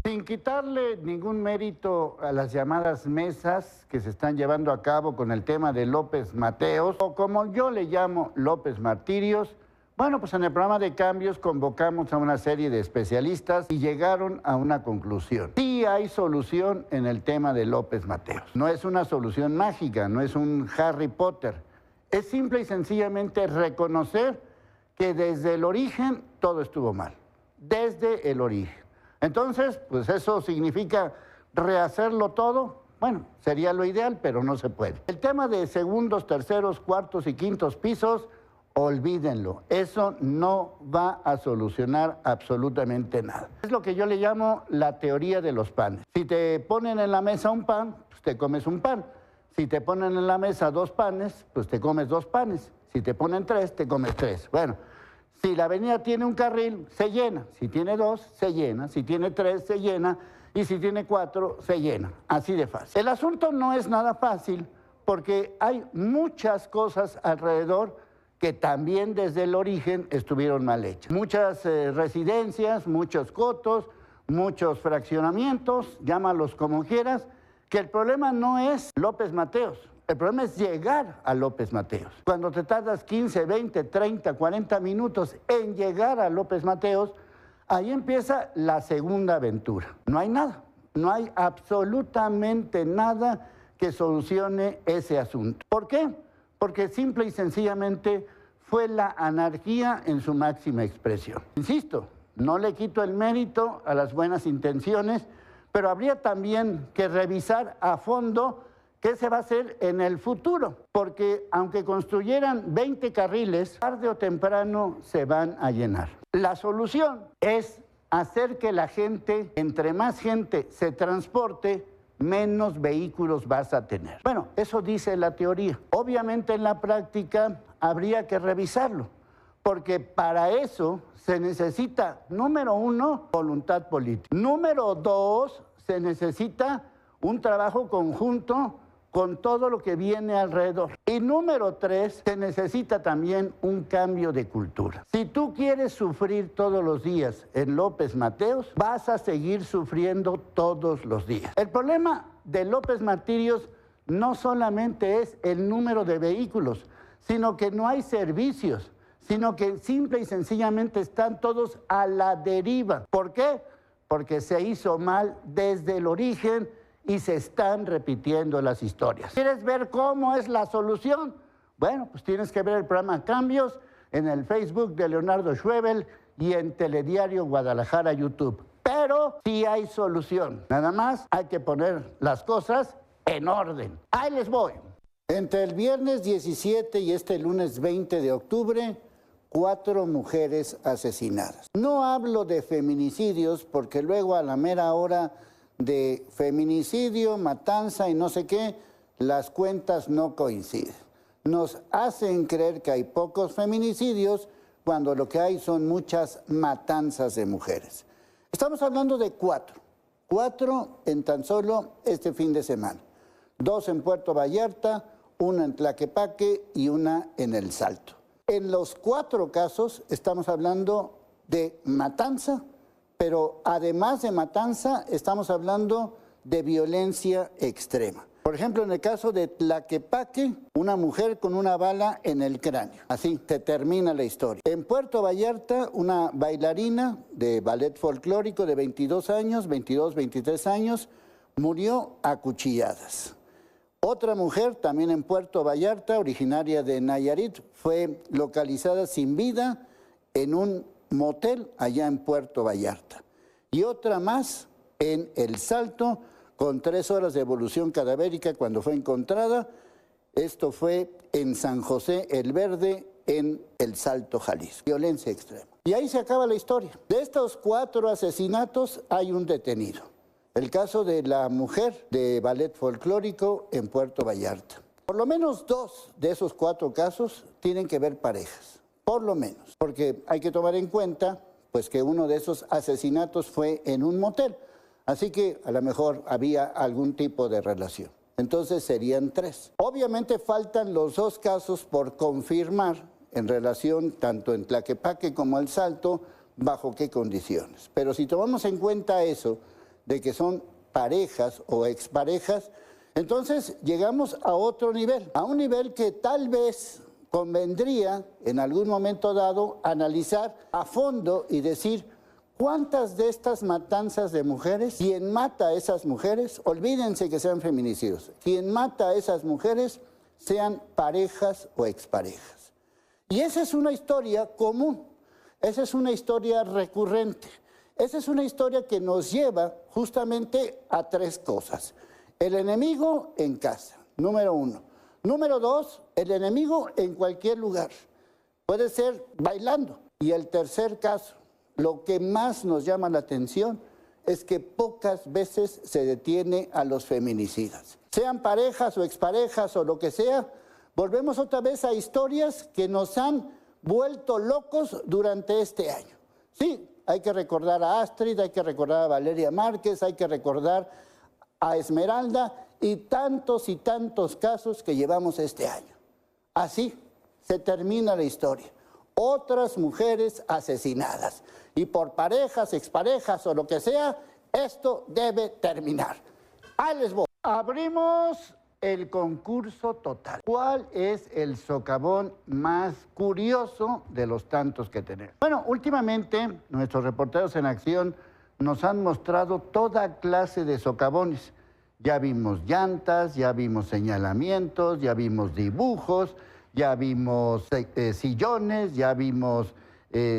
Sin quitarle ningún mérito a las llamadas mesas que se están llevando a cabo con el tema de López Mateos, o como yo le llamo López Martirios, bueno, pues en el programa de cambios convocamos a una serie de especialistas y llegaron a una conclusión. Sí hay solución en el tema de López Mateos. No es una solución mágica, no es un Harry Potter. Es simple y sencillamente reconocer que desde el origen todo estuvo mal. Desde el origen. Entonces, pues eso significa rehacerlo todo. Bueno, sería lo ideal, pero no se puede. El tema de segundos, terceros, cuartos y quintos pisos, olvídenlo. Eso no va a solucionar absolutamente nada. Es lo que yo le llamo la teoría de los panes. Si te ponen en la mesa un pan, pues te comes un pan. Si te ponen en la mesa 2 panes, pues te comes 2 panes. Si te ponen 3, te comes 3. Bueno, si la avenida tiene un carril, se llena. Si tiene 2, se llena. Si tiene 3, se llena. Y si tiene 4, se llena. Así de fácil. El asunto no es nada fácil porque hay muchas cosas alrededor que también desde el origen estuvieron mal hechas. Muchas residencias, muchos cotos, muchos fraccionamientos, llámalos como quieras, que el problema no es López Mateos. El problema es llegar a López Mateos. Cuando te tardas 15, 20, 30, 40 minutos en llegar a López Mateos, ahí empieza la segunda aventura. No hay nada, no hay absolutamente nada que solucione ese asunto. ¿Por qué? Porque simple y sencillamente fue la anarquía en su máxima expresión. Insisto, no le quito el mérito a las buenas intenciones, pero habría también que revisar a fondo qué se va a hacer en el futuro, porque aunque construyeran 20 carriles, tarde o temprano se van a llenar. La solución es hacer que la gente, entre más gente se transporte, menos vehículos vas a tener. Bueno, eso dice la teoría. Obviamente en la práctica habría que revisarlo, porque para eso se necesita, número 1, voluntad política. Número 2, se necesita un trabajo conjunto con todo lo que viene alrededor. Y número 3, se necesita también un cambio de cultura. Si tú quieres sufrir todos los días en López Mateos, vas a seguir sufriendo todos los días. El problema de López Martirios no solamente es el número de vehículos, sino que no hay servicios, sino que simple y sencillamente están todos a la deriva. ¿Por qué? Porque se hizo mal desde el origen y se están repitiendo las historias. ¿Quieres ver cómo es la solución? Bueno, pues tienes que ver el programa Cambios en el Facebook de Leonardo Schwebel y en Telediario Guadalajara YouTube. Pero sí hay solución. Nada más hay que poner las cosas en orden. Ahí les voy. Entre el viernes 17 y este lunes 20 de octubre, 4 mujeres asesinadas. No hablo de feminicidios porque luego a la mera hora de feminicidio, matanza y no sé qué, las cuentas no coinciden. Nos hacen creer que hay pocos feminicidios cuando lo que hay son muchas matanzas de mujeres. Estamos hablando de 4 en tan solo este fin de semana. 2 en Puerto Vallarta, 1 en Tlaquepaque y 1 en El Salto. En los 4 casos estamos hablando de matanza, pero además de matanza, estamos hablando de violencia extrema. Por ejemplo, en el caso de Tlaquepaque, una mujer con una bala en el cráneo. Así se termina la historia. En Puerto Vallarta, una bailarina de ballet folclórico de 22 años, 22, 23 años, murió a cuchilladas. Otra mujer, también en Puerto Vallarta, originaria de Nayarit, fue localizada sin vida en un motel allá en Puerto Vallarta. Y otra más en El Salto, con 3 horas de evolución cadavérica cuando fue encontrada. Esto fue en San José el Verde, en El Salto, Jalisco. Violencia extrema. Y ahí se acaba la historia. De estos 4 asesinatos hay un detenido. El caso de la mujer de ballet folclórico en Puerto Vallarta. Por lo menos 2 de esos 4 casos tienen que ver parejas. Por lo menos, porque hay que tomar en cuenta pues, que uno de esos asesinatos fue en un motel. Así que a lo mejor había algún tipo de relación. Entonces serían 3. Obviamente faltan los 2 casos por confirmar en relación tanto en Tlaquepaque como El Salto, bajo qué condiciones. Pero si tomamos en cuenta eso, de que son parejas o exparejas, entonces llegamos a otro nivel, a un nivel que tal vez convendría en algún momento dado analizar a fondo y decir cuántas de estas matanzas de mujeres, quien mata a esas mujeres, olvídense que sean feminicidios, quien mata a esas mujeres sean parejas o exparejas. Y esa es una historia común, esa es una historia recurrente, esa es una historia que nos lleva justamente a tres cosas. El enemigo en casa, número uno. Número dos, el enemigo en cualquier lugar. Puede ser bailando. Y el tercer caso, lo que más nos llama la atención es que pocas veces se detiene a los feminicidas. Sean parejas o exparejas o lo que sea, volvemos otra vez a historias que nos han vuelto locos durante este año. Sí, hay que recordar a Astrid, hay que recordar a Valeria Márquez, hay que recordar a Esmeralda y tantos casos que llevamos este año. Así se termina la historia. Otras mujeres asesinadas. Y por parejas, exparejas o lo que sea, esto debe terminar. Ahí les voy. Abrimos el concurso total. ¿Cuál es el socavón más curioso de los tantos que tenemos? Bueno, últimamente nuestros reporteros en acción nos han mostrado toda clase de socavones. Ya vimos llantas, ya vimos señalamientos, ya vimos dibujos, ya vimos sillones, ya vimos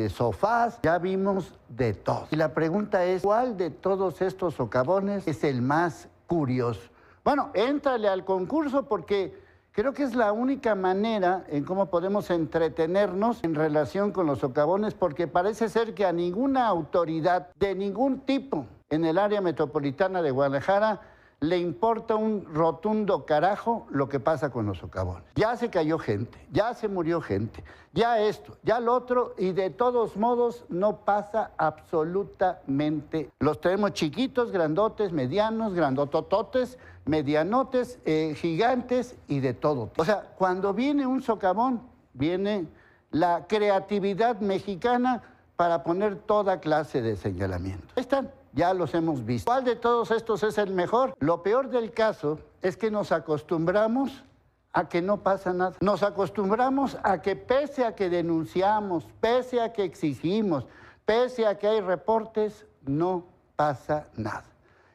sofás, ya vimos de todo. Y la pregunta es, ¿cuál de todos estos socavones es el más curioso? Bueno, éntrale al concurso porque creo que es la única manera en cómo podemos entretenernos en relación con los socavones, porque parece ser que a ninguna autoridad de ningún tipo en el área metropolitana de Guadalajara le importa un rotundo carajo lo que pasa con los socavones. Ya se cayó gente, ya se murió gente, ya esto, ya lo otro, y de todos modos no pasa absolutamente. Los tenemos chiquitos, grandotes, medianos, grandotototes, medianotes, gigantes y de todo. O sea, cuando viene un socavón, viene la creatividad mexicana para poner toda clase de señalamientos. Ahí están. Ya los hemos visto. ¿Cuál de todos estos es el mejor? Lo peor del caso es que nos acostumbramos a que no pasa nada. Nos acostumbramos a que pese a que denunciamos, pese a que exigimos, pese a que hay reportes, no pasa nada.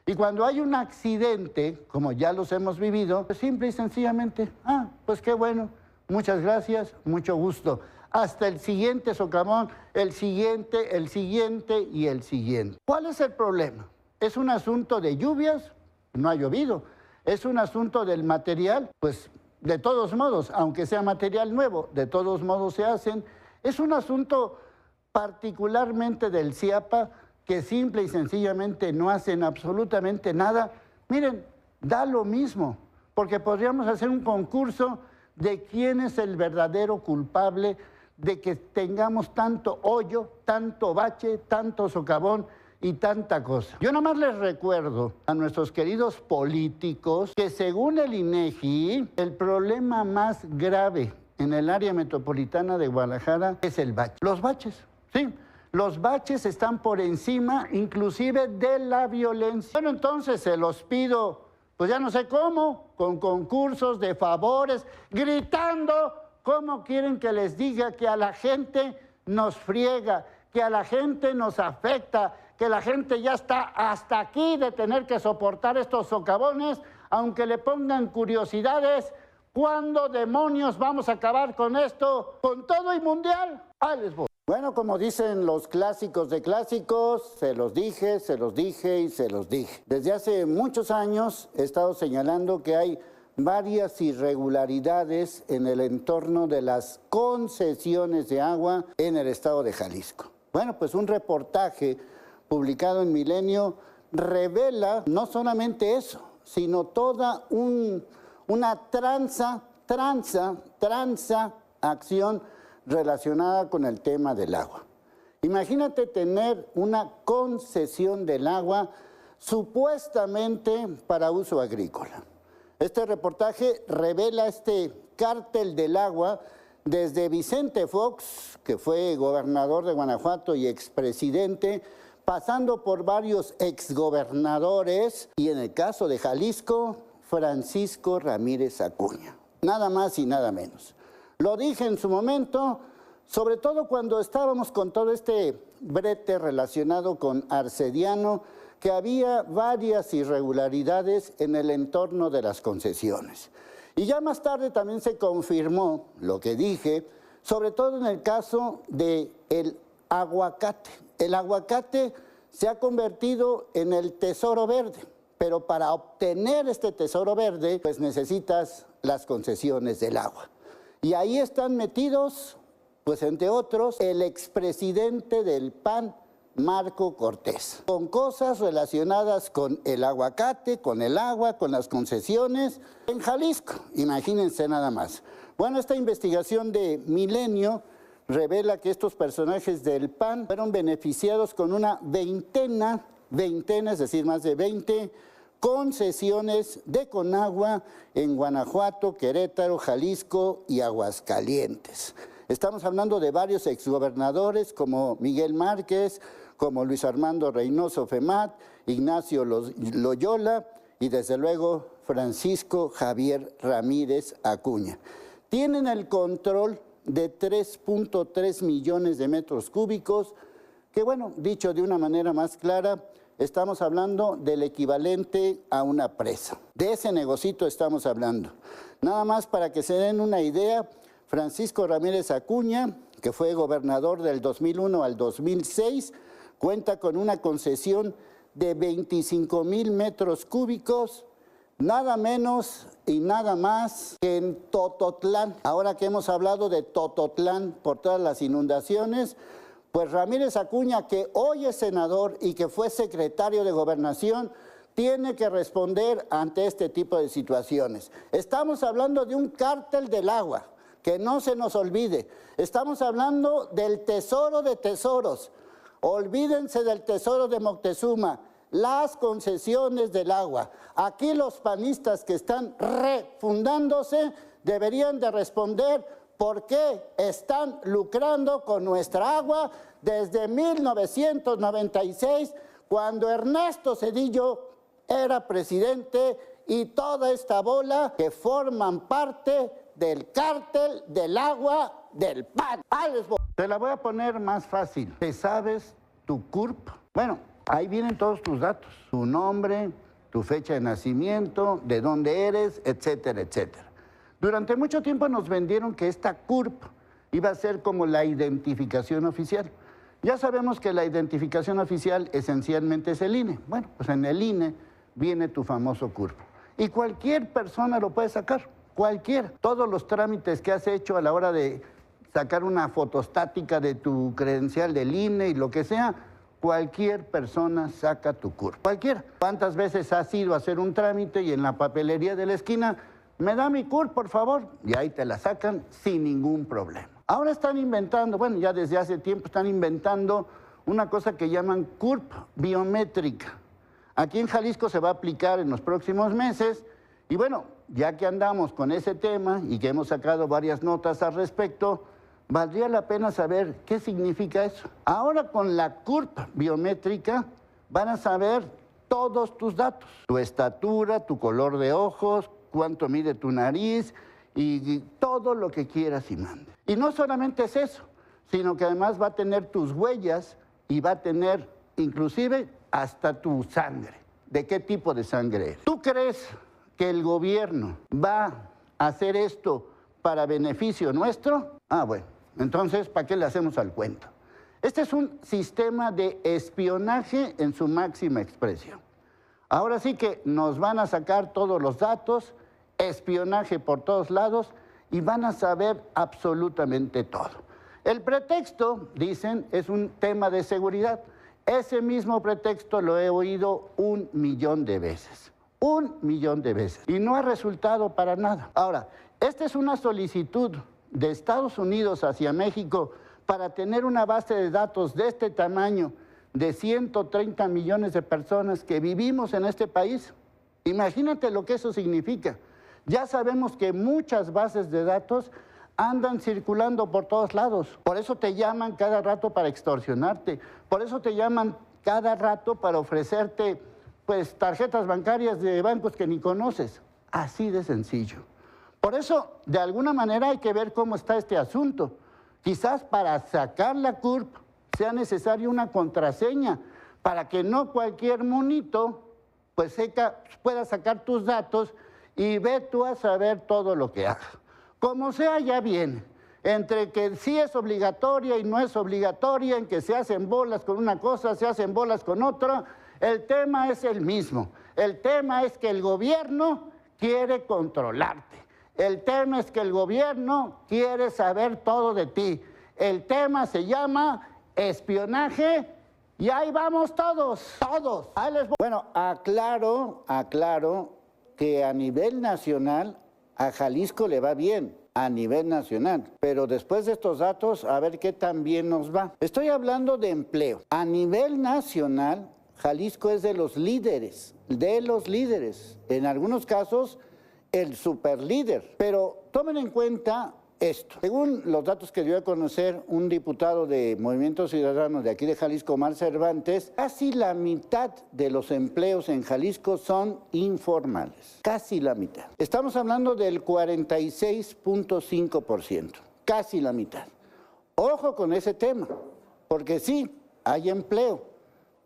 Y cuando hay un accidente, como ya los hemos vivido, pues simple y sencillamente, pues qué bueno, muchas gracias, mucho gusto. Hasta el siguiente socavón, el siguiente y el siguiente. ¿Cuál es el problema? ¿Es un asunto de lluvias? No ha llovido. ¿Es un asunto del material? Pues de todos modos, aunque sea material nuevo, de todos modos se hacen. ¿Es un asunto particularmente del CIAPA que simple y sencillamente no hacen absolutamente nada? Miren, da lo mismo, porque podríamos hacer un concurso de quién es el verdadero culpable de que tengamos tanto hoyo, tanto bache, tanto socavón y tanta cosa. Yo nomás les recuerdo a nuestros queridos políticos que según el INEGI, el problema más grave en el área metropolitana de Guadalajara es el bache. Los baches, sí. Los baches están por encima inclusive de la violencia. Bueno, entonces se los pido, pues ya no sé cómo, con concursos de favores, gritando. ¿Cómo quieren que les diga que a la gente nos friega, que a la gente nos afecta, que la gente ya está hasta aquí de tener que soportar estos socavones, aunque le pongan curiosidades? ¿Cuándo demonios vamos a acabar con esto, con todo y mundial? Ahí les voy. Bueno, como dicen los clásicos de clásicos, se los dije y se los dije. Desde hace muchos años he estado señalando que hay varias irregularidades en el entorno de las concesiones de agua en el estado de Jalisco. Bueno, pues un reportaje publicado en Milenio revela no solamente eso, sino toda una acción relacionada con el tema del agua. Imagínate tener una concesión del agua supuestamente para uso agrícola. Este reportaje revela este cártel del agua desde Vicente Fox, que fue gobernador de Guanajuato y expresidente, pasando por varios exgobernadores y en el caso de Jalisco, Francisco Ramírez Acuña. Nada más y nada menos. Lo dije en su momento, sobre todo cuando estábamos con todo este brete relacionado con Arcediano, que había varias irregularidades en el entorno de las concesiones. Y ya más tarde también se confirmó lo que dije, sobre todo en el caso del aguacate. El aguacate se ha convertido en el tesoro verde, pero para obtener este tesoro verde, pues necesitas las concesiones del agua. Y ahí están metidos, pues entre otros, el expresidente del PAN, Marco Cortés, con cosas relacionadas con el aguacate, con el agua, con las concesiones en Jalisco, imagínense nada más. Bueno, esta investigación de Milenio revela que estos personajes del PAN fueron beneficiados con una veintena, es decir, más de 20 concesiones de Conagua en Guanajuato, Querétaro, Jalisco y Aguascalientes. Estamos hablando de varios exgobernadores como Miguel Márquez, como Luis Armando Reynoso Femat, Ignacio Loyola y desde luego Francisco Javier Ramírez Acuña. Tienen el control de 3.3 millones de metros cúbicos, que bueno, dicho de una manera más clara, estamos hablando del equivalente a una presa. De ese negocito estamos hablando. Nada más para que se den una idea, Francisco Ramírez Acuña, que fue gobernador del 2001 al 2006, cuenta con una concesión de 25,000 metros cúbicos, nada menos y nada más que en Tototlán. Ahora que hemos hablado de Tototlán por todas las inundaciones, pues Ramírez Acuña, que hoy es senador y que fue secretario de Gobernación, tiene que responder ante este tipo de situaciones. Estamos hablando de un cártel del agua, que no se nos olvide. Estamos hablando del tesoro de tesoros. Olvídense del tesoro de Moctezuma, las concesiones del agua. Aquí los panistas que están refundándose deberían de responder por qué están lucrando con nuestra agua desde 1996, cuando Ernesto Zedillo era presidente y toda esta bola que forman parte del cártel del agua del PAN. Te la voy a poner más fácil. ¿Te sabes tu CURP? Bueno, ahí vienen todos tus datos, tu nombre, tu fecha de nacimiento, de dónde eres, etcétera, etcétera. Durante mucho tiempo nos vendieron que esta CURP iba a ser como la identificación oficial. Ya sabemos que la identificación oficial esencialmente es el INE. Bueno, pues en el INE viene tu famoso CURP. Y cualquier persona lo puede sacar, cualquiera. Todos los trámites que has hecho a la hora de sacar una fotostática de tu credencial del INE y lo que sea, cualquier persona saca tu CURP. Cualquiera. ¿Cuántas veces has ido a hacer un trámite y en la papelería de la esquina, me da mi CURP, por favor? Y ahí te la sacan sin ningún problema. Ahora están inventando, bueno, ya desde hace tiempo están inventando una cosa que llaman CURP biométrica. Aquí en Jalisco se va a aplicar en los próximos meses y bueno, ya que andamos con ese tema y que hemos sacado varias notas al respecto, valdría la pena saber qué significa eso. Ahora con la CURP biométrica van a saber todos tus datos, tu estatura, tu color de ojos, cuánto mide tu nariz y todo lo que quieras y mandes. Y no solamente es eso, sino que además va a tener tus huellas y va a tener inclusive hasta tu sangre. ¿De qué tipo de sangre eres? ¿Tú crees que el gobierno va a hacer esto para beneficio nuestro? Ah, bueno, entonces, ¿para qué le hacemos al cuento? Este es un sistema de espionaje en su máxima expresión. Ahora sí que nos van a sacar todos los datos, espionaje por todos lados y van a saber absolutamente todo. El pretexto, dicen, es un tema de seguridad. Ese mismo pretexto lo he oído 1,000,000 de veces. 1,000,000 de veces. Y no ha resultado para nada. Ahora, esta es una solicitud de Estados Unidos hacia México para tener una base de datos de este tamaño de 130 millones de personas que vivimos en este país. Imagínate lo que eso significa. Ya sabemos que muchas bases de datos andan circulando por todos lados. Por eso te llaman cada rato para extorsionarte. Por eso te llaman cada rato para ofrecerte pues tarjetas bancarias de bancos que ni conoces. Así de sencillo. Por eso, de alguna manera hay que ver cómo está este asunto. Quizás para sacar la CURP sea necesaria una contraseña para que no cualquier monito pues pueda sacar tus datos y ve tú a saber todo lo que haga. Como sea, ya viene. Entre que sí es obligatoria y no es obligatoria, en que se hacen bolas con una cosa, se hacen bolas con otra, el tema es el mismo. El tema es que el gobierno quiere controlarte. El tema es que el gobierno quiere saber todo de ti. El tema se llama espionaje y ahí vamos todos. Ahí les voy. Bueno, aclaro que a nivel nacional a Jalisco le va bien, a nivel nacional. Pero después de estos datos, a ver qué tan bien nos va. Estoy hablando de empleo. A nivel nacional, Jalisco es de los líderes. En algunos casos, el superlíder. Pero tomen en cuenta esto. Según los datos que dio a conocer un diputado de Movimiento Ciudadano de aquí de Jalisco, Omar Cervantes, casi la mitad de los empleos en Jalisco son informales. Casi la mitad. Estamos hablando del 46.5%. Casi la mitad. Ojo con ese tema, porque sí, hay empleo,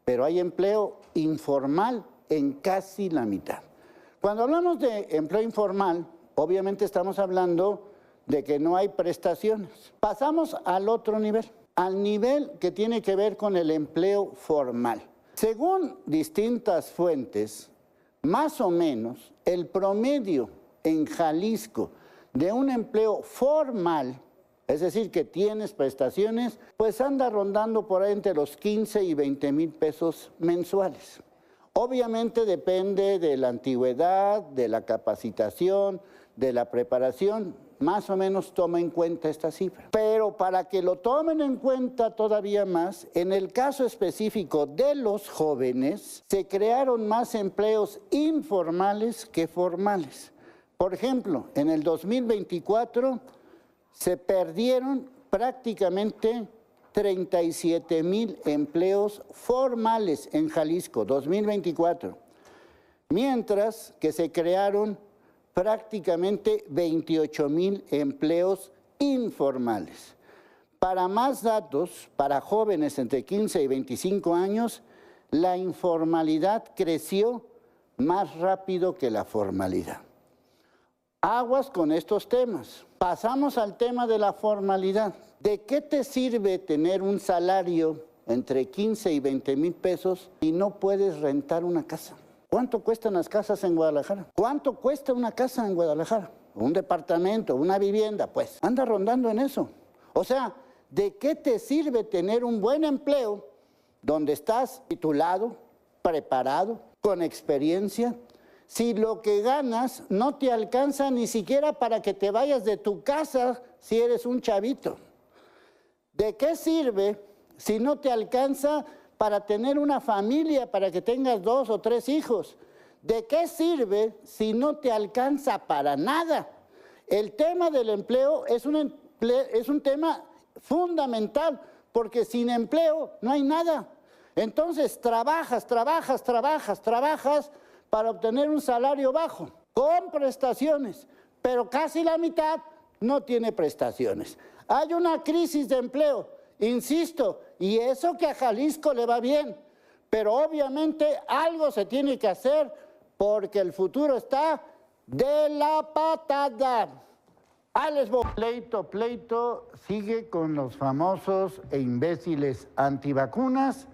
pero hay empleo informal en casi la mitad. Cuando hablamos de empleo informal, obviamente estamos hablando de que no hay prestaciones. Pasamos al otro nivel, al nivel que tiene que ver con el empleo formal. Según distintas fuentes, más o menos el promedio en Jalisco de un empleo formal, es decir, que tienes prestaciones, pues anda rondando por ahí entre los 15 y 20 mil pesos mensuales. Obviamente depende de la antigüedad, de la capacitación, de la preparación, más o menos toma en cuenta esta cifra. Pero para que lo tomen en cuenta todavía más, en el caso específico de los jóvenes, se crearon más empleos informales que formales. Por ejemplo, en el 2024 se perdieron prácticamente 37,000 empleos formales en Jalisco, 2024, mientras que se crearon prácticamente 28,000 empleos informales. Para más datos, para jóvenes entre 15 y 25 años, la informalidad creció más rápido que la formalidad. Aguas con estos temas. Pasamos al tema de la formalidad. ¿De qué te sirve tener un salario entre 15 y 20 mil pesos y no puedes rentar una casa? ¿Cuánto cuestan las casas en Guadalajara? ¿Cuánto cuesta una casa en Guadalajara? Un departamento, una vivienda, pues anda rondando en eso. O sea, ¿de qué te sirve tener un buen empleo donde estás titulado, preparado, con experiencia, si lo que ganas no te alcanza ni siquiera para que te vayas de tu casa si eres un chavito? ¿De qué sirve si no te alcanza para tener una familia, para que tengas 2 o 3 hijos? ¿De qué sirve si no te alcanza para nada? El tema del empleo es un tema fundamental, porque sin empleo no hay nada. Entonces trabajas para obtener un salario bajo, con prestaciones, pero casi la mitad no tiene prestaciones. Hay una crisis de empleo, insisto, y eso que a Jalisco le va bien, pero obviamente algo se tiene que hacer porque el futuro está de la patada. Pleito sigue con los famosos e imbéciles antivacunas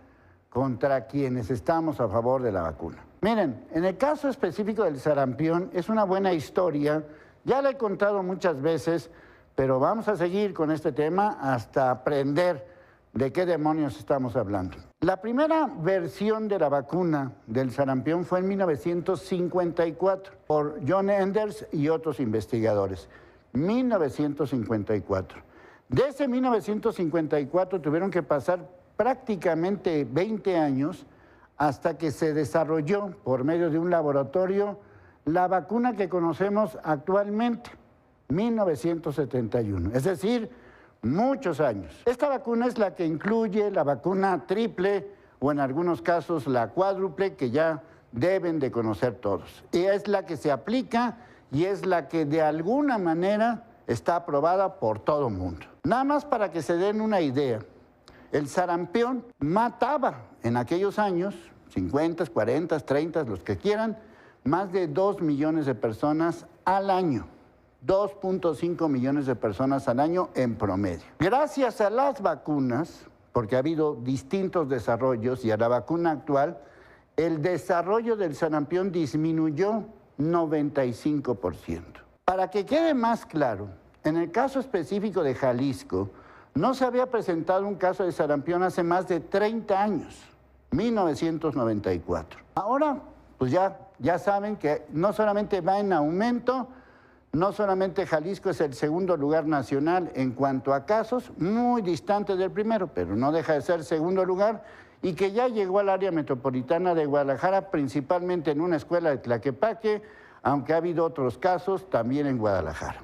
contra quienes estamos a favor de la vacuna. Miren, en el caso específico del sarampión es una buena historia, ya la he contado muchas veces, pero vamos a seguir con este tema hasta aprender de qué demonios estamos hablando. La primera versión de la vacuna del sarampión fue en 1954 por John Enders y otros investigadores. 1954. De ese 1954 tuvieron que pasar prácticamente 20 años hasta que se desarrolló por medio de un laboratorio la vacuna que conocemos actualmente, 1971, es decir, muchos años. Esta vacuna es la que incluye la vacuna triple o en algunos casos la cuádruple, que ya deben de conocer todos. Y es la que se aplica y es la que de alguna manera está aprobada por todo el mundo. Nada más para que se den una idea, el sarampión mataba en aquellos años, 50, 40, 30, los que quieran, más de 2 millones de personas al año. 2.5 millones de personas al año en promedio. Gracias a las vacunas, porque ha habido distintos desarrollos, y a la vacuna actual, el desarrollo del sarampión disminuyó 95%. Para que quede más claro, en el caso específico de Jalisco, no se había presentado un caso de sarampión hace más de 30 años, 1994. Ahora, pues ya saben que no solamente va en aumento, no solamente Jalisco es el segundo lugar nacional en cuanto a casos, muy distante del primero, pero no deja de ser segundo lugar, y que ya llegó al área metropolitana de Guadalajara, principalmente en una escuela de Tlaquepaque, aunque ha habido otros casos también en Guadalajara.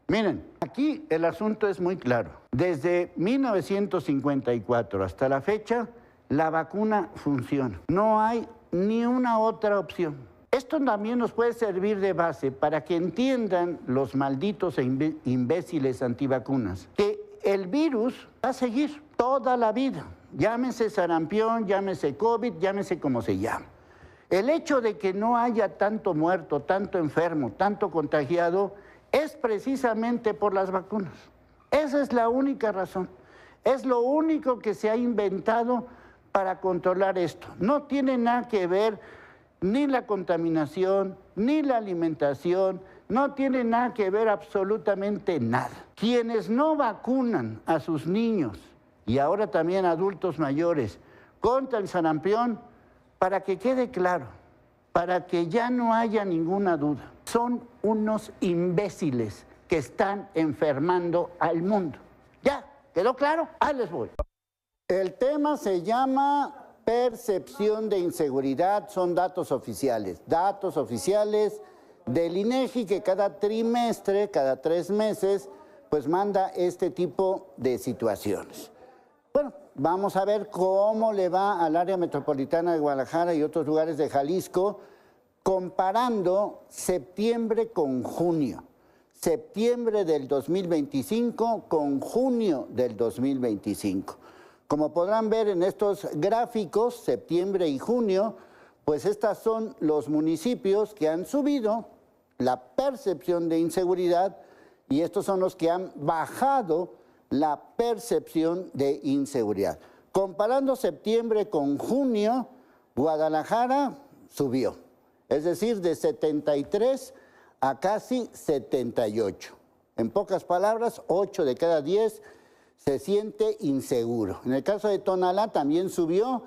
Miren, aquí el asunto es muy claro. Desde 1954 hasta la fecha, la vacuna funciona. No hay ni una otra opción. Esto también nos puede servir de base para que entiendan los malditos e imbéciles antivacunas que el virus va a seguir toda la vida. Llámese sarampión, llámese COVID, llámese como se llame. El hecho de que no haya tanto muerto, tanto enfermo, tanto contagiado, es precisamente por las vacunas. Esa es la única razón. Es lo único que se ha inventado para controlar esto. No tiene nada que ver ni la contaminación, ni la alimentación, no tiene nada que ver absolutamente nada. Quienes no vacunan a sus niños y ahora también adultos mayores contra el sarampión, para que quede claro, para que ya no haya ninguna duda, son unos imbéciles que están enfermando al mundo. ¿Ya? ¿Quedó claro? Ahí les voy. El tema se llama percepción de inseguridad, son datos oficiales del INEGI, que cada trimestre, cada 3 meses, pues manda este tipo de situaciones. Bueno, vamos a ver cómo le va al área metropolitana de Guadalajara y otros lugares de Jalisco, comparando septiembre con junio. Septiembre del 2025 con junio del 2025. Como podrán ver en estos gráficos, septiembre y junio, pues estos son los municipios que han subido la percepción de inseguridad y estos son los que han bajado la percepción de inseguridad. Comparando septiembre con junio, Guadalajara subió, es decir, de 73 a casi 78. En pocas palabras, 8 de cada 10 se siente inseguro. En el caso de Tonalá también subió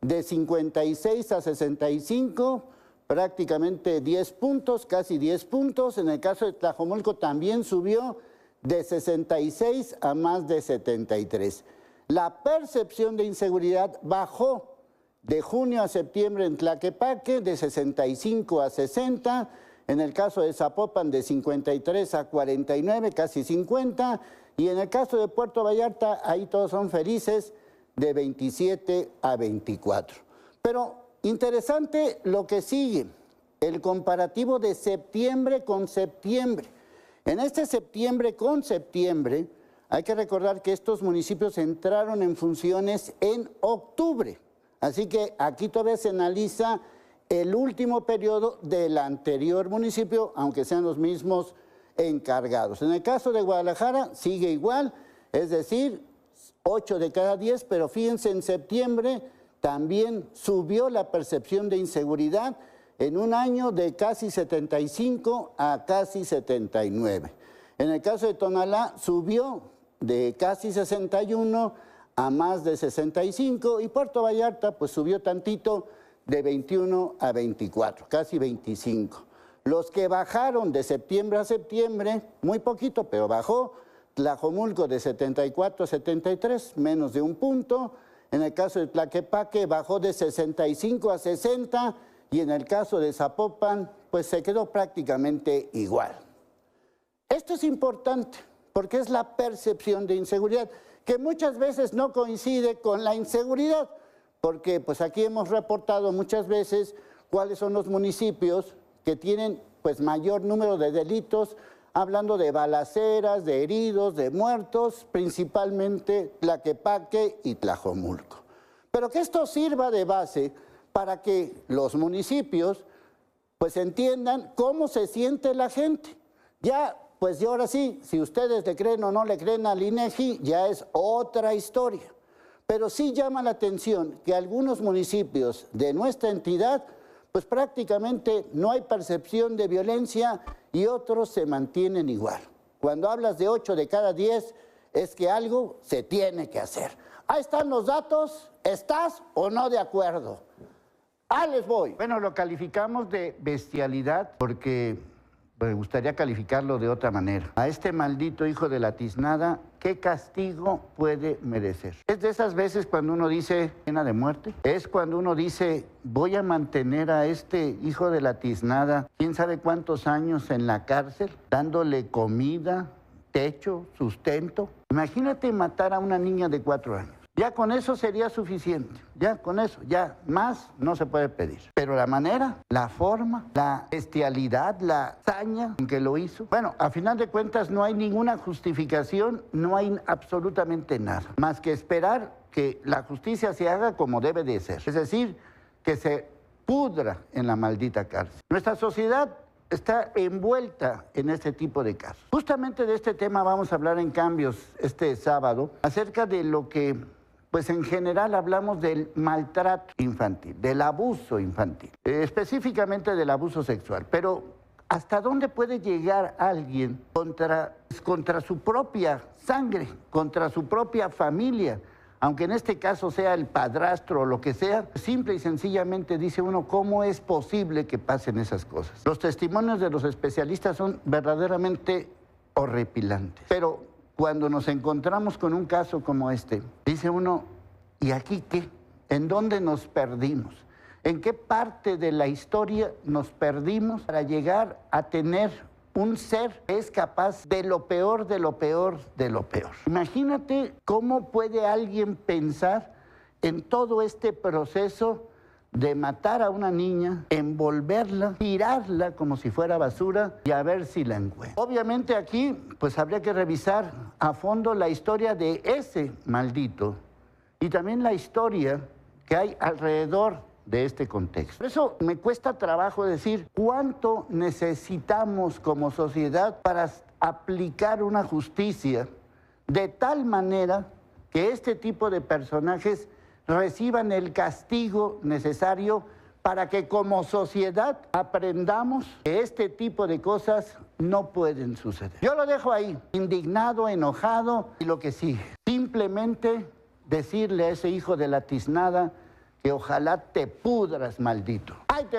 de 56 a 65, prácticamente 10 puntos, casi 10 puntos. En el caso de Tlajomulco también subió de 66 a más de 73. La percepción de inseguridad bajó de junio a septiembre en Tlaquepaque de 65 a 60, en el caso de Zapopan de 53 a 49, casi 50, y en el caso de Puerto Vallarta, ahí todos son felices, de 27 a 24. Pero interesante lo que sigue, el comparativo de septiembre con septiembre. En este septiembre con septiembre, hay que recordar que estos municipios entraron en funciones en octubre. Así que aquí todavía se analiza el último periodo del anterior municipio, aunque sean los mismos encargados. En el caso de Guadalajara sigue igual, es decir, 8 de cada 10, pero fíjense, en septiembre también subió la percepción de inseguridad en un año de casi 75 a casi 79. En el caso de Tonalá subió de casi 61 a más de 65 y Puerto Vallarta pues subió tantito de 21 a 24, casi 25. Los que bajaron de septiembre a septiembre, muy poquito, pero bajó, Tlajomulco de 74 a 73, menos de 1 punto. En el caso de Tlaquepaque bajó de 65 a 60 y en el caso de Zapopan pues se quedó prácticamente igual. Esto es importante porque es la percepción de inseguridad, que muchas veces no coincide con la inseguridad, porque pues aquí hemos reportado muchas veces cuáles son los municipios que tienen pues mayor número de delitos, hablando de balaceras, de heridos, de muertos, principalmente Tlaquepaque y Tlajomulco. Pero que esto sirva de base para que los municipios pues entiendan cómo se siente la gente. Ya, pues y ahora sí, si ustedes le creen o no le creen al INEGI, ya es otra historia. Pero sí llama la atención que algunos municipios de nuestra entidad, pues prácticamente no hay percepción de violencia y otros se mantienen igual. Cuando hablas de 8 de cada 10, es que algo se tiene que hacer. Ahí están los datos, ¿estás o no de acuerdo? Ahí les voy. Bueno, lo calificamos de bestialidad porque me gustaría calificarlo de otra manera. A este maldito hijo de la tiznada, ¿qué castigo puede merecer? Es de esas veces cuando uno dice pena de muerte. Es cuando uno dice, voy a mantener a este hijo de la tiznada, quién sabe cuántos años en la cárcel, dándole comida, techo, sustento. Imagínate matar a una niña de 4 años. Ya con eso sería suficiente, ya con eso, ya más no se puede pedir. Pero la manera, la forma, la bestialidad, la hazaña en que lo hizo, bueno, a final de cuentas no hay ninguna justificación, no hay absolutamente nada, más que esperar que la justicia se haga como debe de ser, es decir, que se pudra en la maldita cárcel. Nuestra sociedad está envuelta en este tipo de casos. Justamente de este tema vamos a hablar en Cambios este sábado, acerca de lo que pues en general hablamos del maltrato infantil, del abuso infantil, específicamente del abuso sexual. Pero ¿hasta dónde puede llegar alguien contra su propia sangre, contra su propia familia? Aunque en este caso sea el padrastro o lo que sea, simple y sencillamente dice uno, ¿cómo es posible que pasen esas cosas? Los testimonios de los especialistas son verdaderamente horripilantes. Pero cuando nos encontramos con un caso como este, dice uno, ¿y aquí qué? ¿En dónde nos perdimos? ¿En qué parte de la historia nos perdimos para llegar a tener un ser que es capaz de lo peor, de lo peor, de lo peor? Imagínate cómo puede alguien pensar en todo este proceso de matar a una niña, envolverla, tirarla como si fuera basura y a ver si la encuentra. Obviamente aquí pues habría que revisar a fondo la historia de ese maldito y también la historia que hay alrededor de este contexto. Por eso me cuesta trabajo decir cuánto necesitamos como sociedad para aplicar una justicia de tal manera que este tipo de personajes reciban el castigo necesario para que como sociedad aprendamos que este tipo de cosas no pueden suceder. Yo lo dejo ahí, indignado, enojado y lo que sigue. Simplemente decirle a ese hijo de la tiznada que ojalá te pudras, maldito. ¡Ay, te